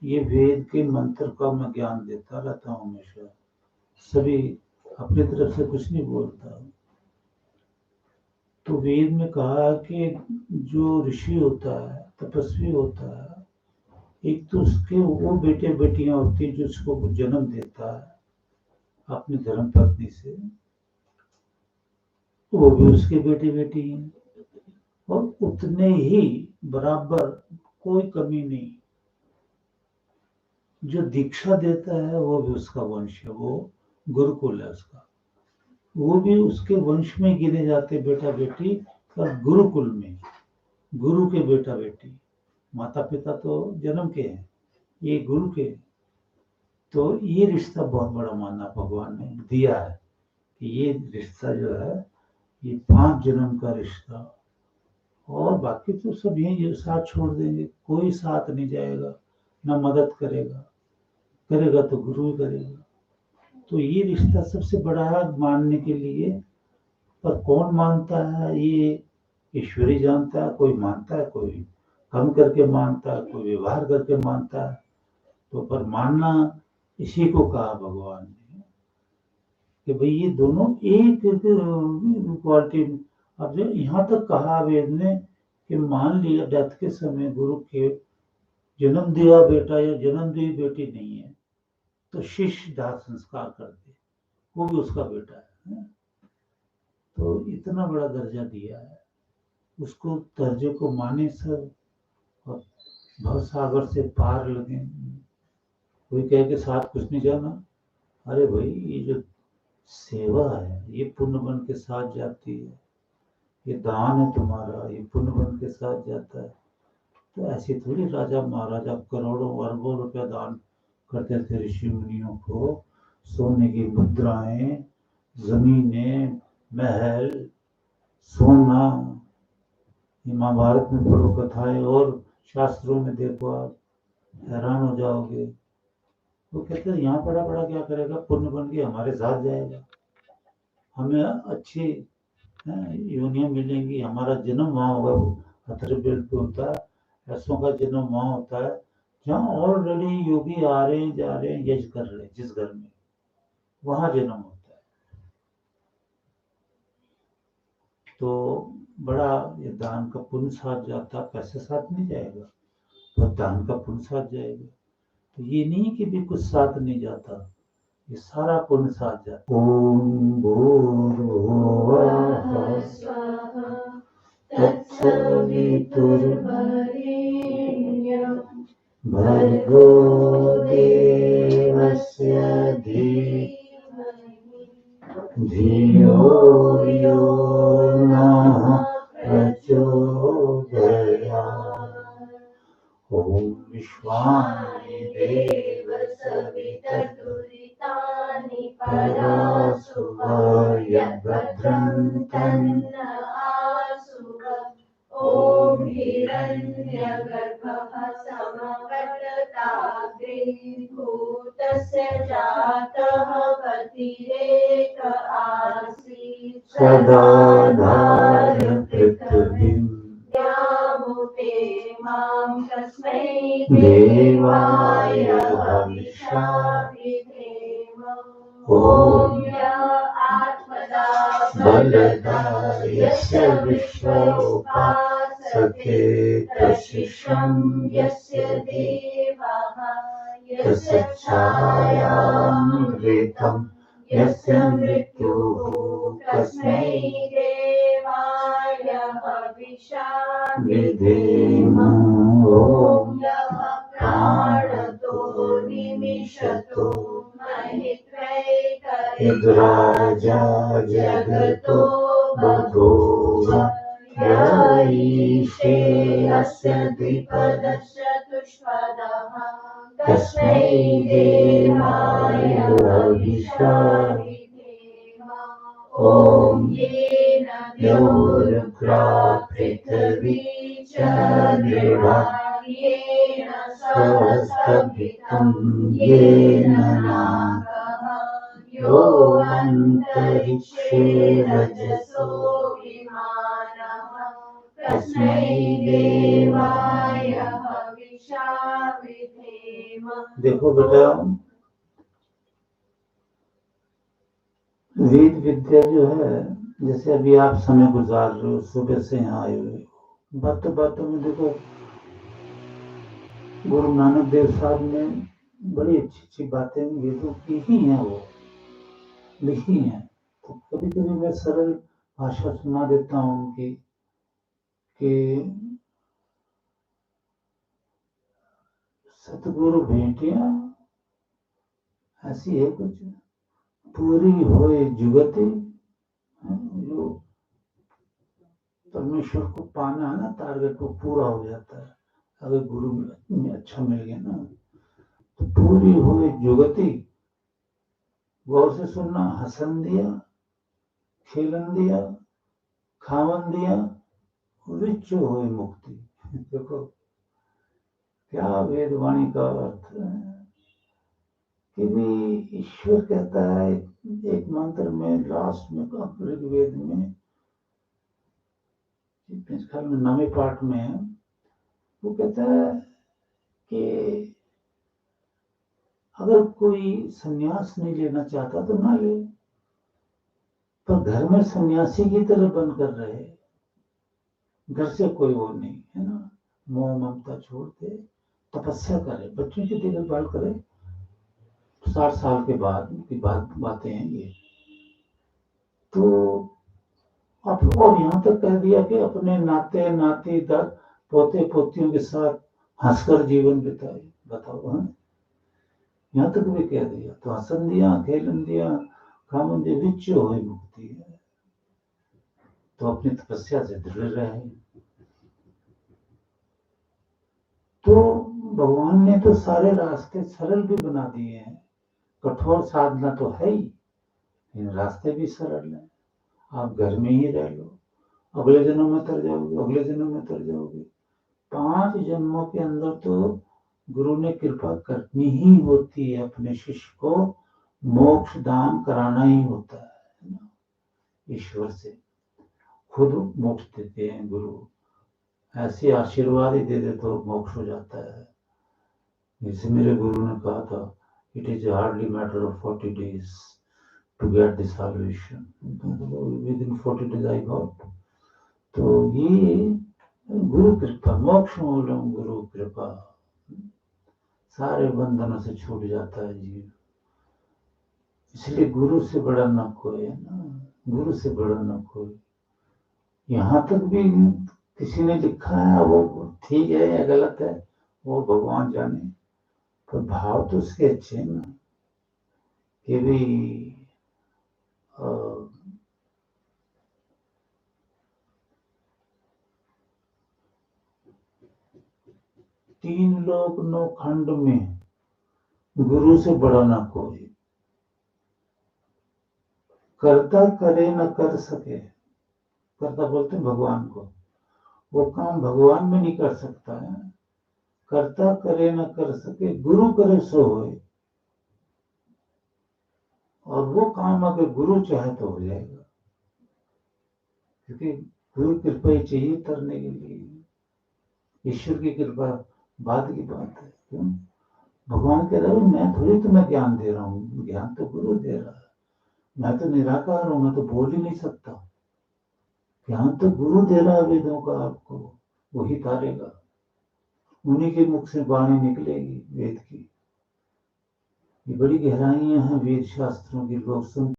ये वेद के मंत्र का मैं ज्ञान देता रहता हूँ हमेशा, सभी अपनी तरफ से कुछ नहीं बोलता। तो वेद में कहा है कि जो ऋषि होता है, तपस्वी होता है, एक तो उसके वो बेटे बेटियां होती है जो उसको जन्म देता है अपनी धर्म पत्नी से, वो भी उसके बेटे बेटी हैं, और उतने ही बराबर, कोई कमी नहीं। जो दीक्षा देता है वो भी उसका वंश है, वो गुरुकुल है उसका, वो भी उसके वंश में गिने जाते बेटा बेटी, पर गुरुकुल में गुरु के बेटा बेटी। माता पिता तो जन्म के हैं, ये गुरु के। तो ये रिश्ता बहुत बड़ा माना भगवान ने दिया है कि ये रिश्ता जो है ये 5 जन्म का रिश्ता, और बाकी तो सब यही साथ छोड़ देंगे, कोई साथ नहीं जाएगा, ना मदद करेगा, करेगा तो गुरु ही करेगा। तो ये रिश्ता सबसे बड़ा है मानने के लिए। पर कौन मानता है ये ईश्वर ही जानता है। कोई मानता है, कोई कम करके मानता है, कोई व्यवहार करके मानता है। तो पर मानना इसी को कहा भगवान ने कि भाई ये दोनों एक क्वालिटी। अब जो यहाँ तक कहा वेद ने कि मान लिया डेथ के समय गुरु के जन्म दिया बेटा या जन्म दी बेटी नहीं है, तो शिष्य दाह संस्कार कर दे, वो भी उसका बेटा है। तो इतना बड़ा दर्जा दिया है, उसको दर्जे को माने सब, और भव सागर से पार लगे। कोई कहे के साथ कुछ नहीं जाना, अरे भाई ये जो सेवा है ये पुण्य बन के साथ जाती है, ये दान है तुम्हारा, ये पुण्य बन के साथ जाता है। तो ऐसी थोड़ी राजा महाराजा करोड़ों अरबों रुपया दान करते थे ऋषि मुनियों को, सोने की मुद्राएं, जमीनें, महल, सोना। महाभारत में पढ़ो कथाएं और शास्त्रों में देखो, आप हैरान हो जाओगे। वो कहते हैं यहाँ पढ़ा पढ़ा क्या करेगा, पुण्य बन के हमारे साथ जाएगा, हमें अच्छी योनियां मिलेंगी, हमारा जन्म वहाँ होगा। अथर्ववेद पे होता है ऐसों का जन्म वहाँ होता है जहाँ ऑलरेडी योगी आ रहे हैं जा रहे हैं यज कर रहे हैं, जिस घर में वहाँ जन्म होता है। तो बड़ा ये दान का पुण्य साथ जाता, पैसे साथ नहीं जाएगा, तो दान का पुण्य साथ जाएगा। तो ये नहीं कि भी कुछ साथ नहीं जाता, ये सारा पुण्य साथ जाता। ओम भूर्भुवः स्वः तत्सवितुर्वरेण्यं भर्गो देवस्य धीमहि धियो यो नः प्रचोदयात्। ओम विश्वानि देव सवितर्दुरितानि परासुव यद्भद्रं तन्न आसुव। ओम हिरण्यगर्भः समवर्तताग्रीभूतस्य जातः पतिरेक आसीत् सदाधार पृथिवीं यामुते मां तस्मै देवाय हविषा विधेम। ॐ य आत्मदा बलदा यस्य विश्व उपासते प्रशिशं यस्य देवः यस्य छायामृतं यस्य मृत्युः तस्मै देवाय हविषा विधेम। ॐ यः प्राणतो निमिषतो महित्वैकराजा जगतो बभूव य ईशे अस्य द्विपदस्य चतुष्पदः तस्मै देवाय हविषा विधेम। ॐ येन द्यौरुग्रा पृथिवी च दृढा येन सहस्रभितं येन नागः यो अन्तरिक्षे रजसो विमानः तस्मै देवाय हविषा देखो बेटा, वेद विद्या जो है, जैसे अभी आप समय गुजार रहे हो, सुबह से यहाँ आए हुए हो, बातों बातों में देखो गुरु नानक देव साहब ने बड़ी अच्छी अच्छी बातें वेदों की ही हैं, वो लिखी हैं। तो कभी कभी मैं सरल भाषा सुना देता हूँ उनकी कि सतगुरु भेंटिया ऐसी है कुछ पूरी होए जुगति, जो परमेश्वर को पाना है ना, टारगेट वो पूरा हो जाता है अगर गुरु में अच्छा मिल गया ना। तो पूरी हुई जुगति, गौर से सुनना, हसन दिया, खेलन दिया, खावन दिया, विच हुई मुक्ति। देखो क्या वेदवाणी का अर्थ है कि भी ईश्वर कहता है एक मंत्र में, लास्ट में ऋग्वेद में, इस ख्याल में 9वें पाठ में है, वो कहता है कि अगर कोई सन्यास नहीं लेना चाहता तो ना ले, पर घर में सन्यासी की तरह बनकर रहे, घर से कोई वो नहीं है ना, मोह ममता छोड़ दे, तपस्या करे, बच्चों की देखभाल करे। 60 साल के बाद की बातें हैं ये। तो अब और यहाँ तक कह दिया कि अपने नाते नाती तक पोते पोतियों के साथ हंसकर जीवन बिताए। बताओ, हाँ, यहाँ तक भी कह दिया। तो हसन दिया, खेलन दिया, खामन दिया, विच हुई मुक्ति है। तो अपनी तपस्या से दृढ़ रहे। तो भगवान ने तो सारे रास्ते सरल भी बना दिए हैं। कठोर साधना तो है ही, इन रास्ते भी सरल हैं। आप घर में ही रह लो, अगले जन्म में तर जाओगे, अगले जन्म में तर जाओगे। 5 जन्मों के अंदर तो गुरु ने कृपा करनी ही होती है, अपने शिष्य को मोक्ष दान कराना ही होता है ना। ईश्वर से खुद मोक्ष देते हैं गुरु, ऐसे आशीर्वाद ही दे दे तो मोक्ष हो जाता है। जैसे मेरे गुरु ने कहा था, it is hardly matter of 40 days to get the salvation. Within 40 days I got. तो ये गुरु कृपा, मोक्ष मूलम गुरु कृपा, सारे बंधनों से छूट जाता है जीव। इसलिए गुरु से बड़ा न कोई है ना, गुरु से बड़ा न कोई। यहाँ तक भी किसी ने लिखा है, वो ठीक है या गलत है वो भगवान जाने, पर भाव तो उसके अच्छे हैं ना कि भी 3 लोक 9 खंड में गुरु से बड़ा ना कोई, करता करे न कर सके। करता बोलते भगवान को, वो काम भगवान में नहीं कर सकता है। करता करे न कर सके, गुरु करे सो होए। और वो काम अगर गुरु चाहे तो हो जाएगा, क्योंकि गुरु कृपा ही चाहिए करने के लिए। ईश्वर की कृपा बाद की बात है। क्यों? भगवान कह रहा है मैं थोड़ी तुम्हें ज्ञान दे रहा हूँ, ज्ञान तो गुरु दे रहा है। मैं तो निराकार हूं, मैं तो बोल ही नहीं सकता। ज्ञान तो गुरु दे रहा है वेदों का आपको, वही तारेगा, उन्हीं के मुख से वाणी निकलेगी वेद की। ये बड़ी गहराइयां हैं वेद शास्त्रों की, लोग सुन